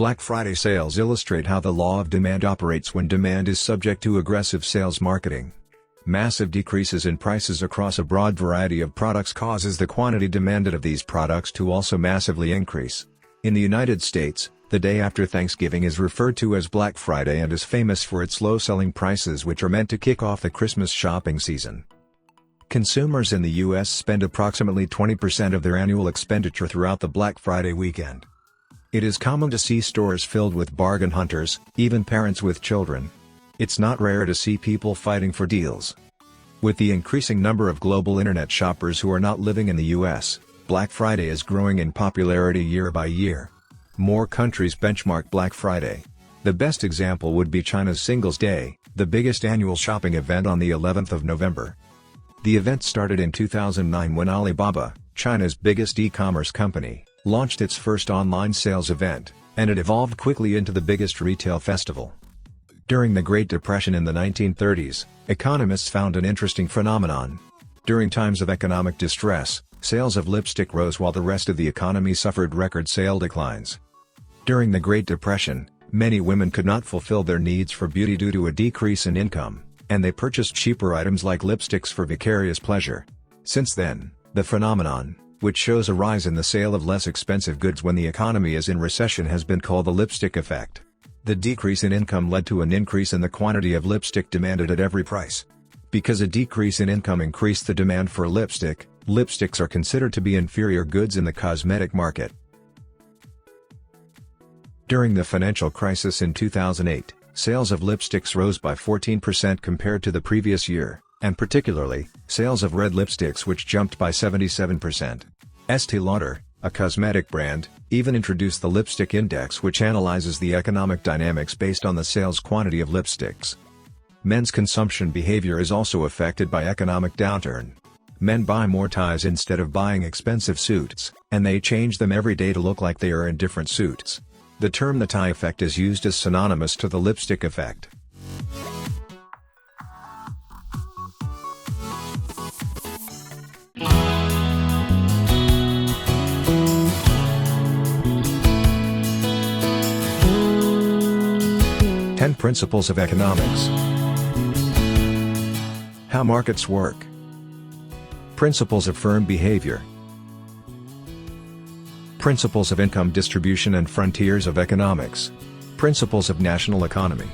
Black Friday sales illustrate how the law of demand operates when demand is subject to aggressive sales marketing. Massive decreases in prices across a broad variety of products causes the quantity demanded of these products to also massively increase. In the United States, the day after Thanksgiving is referred to as Black Friday and is famous for its low selling prices, which are meant to kick off the Christmas shopping season. Consumers in the U.S. spend approximately 20% of their annual expenditure throughout the Black Friday weekend. It is common to see stores filled with bargain hunters, even parents with children. It's not rare to see people fighting for deals. With the increasing number of global internet shoppers who are not living in the U.S., Black Friday is growing in popularity year by year. More countries benchmark Black Friday. The best example would be China's Singles' Day, the biggest annual shopping event on the 11th of November. The event started in 2009 when Alibaba, China's biggest e-commerce company, launched its first online sales event, and it evolved quickly into the biggest retail festival. During the Great Depression in the 1930s, economists found an interesting phenomenon. During times of economic distress, sales of lipstick rose while the rest of the economy suffered record sale declines. During the Great Depression, many women could not fulfill their needs for beauty due to a decrease in income, and they purchased cheaper items like lipsticks for vicarious pleasure. Since then, the phenomenon, which shows a rise in the sale of less expensive goods when the economy is in recession, has been called the lipstick effect. The decrease in income led to an increase in the quantity of lipstick demanded at every price. Because a decrease in income increased the demand for lipstick, lipsticks are considered to be inferior goods in the cosmetic market. During the financial crisis in 2008, sales of lipsticks rose by 14% compared to the previous year, and particularly, sales of red lipsticks, which jumped by 77%. Estée Lauder, a cosmetic brand, even introduced the Lipstick Index, which analyzes the economic dynamics based on the sales quantity of lipsticks. Men's consumption behavior is also affected by economic downturn. Men buy more ties instead of buying expensive suits, and they change them every day to look like they are in different suits. The term the tie effect is used as synonymous to the lipstick effect. Ten Principles of Economics. How markets work. Principles of firm behavior. Principles of income distribution and frontiers of economics. Principles of national economy.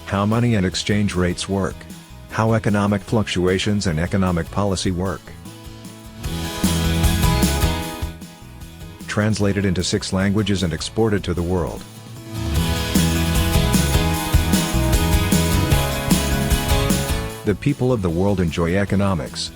How money and exchange rates work. How economic fluctuations and economic policy work. Translated into 6 languages and exported to the world. The people of the world enjoy economics,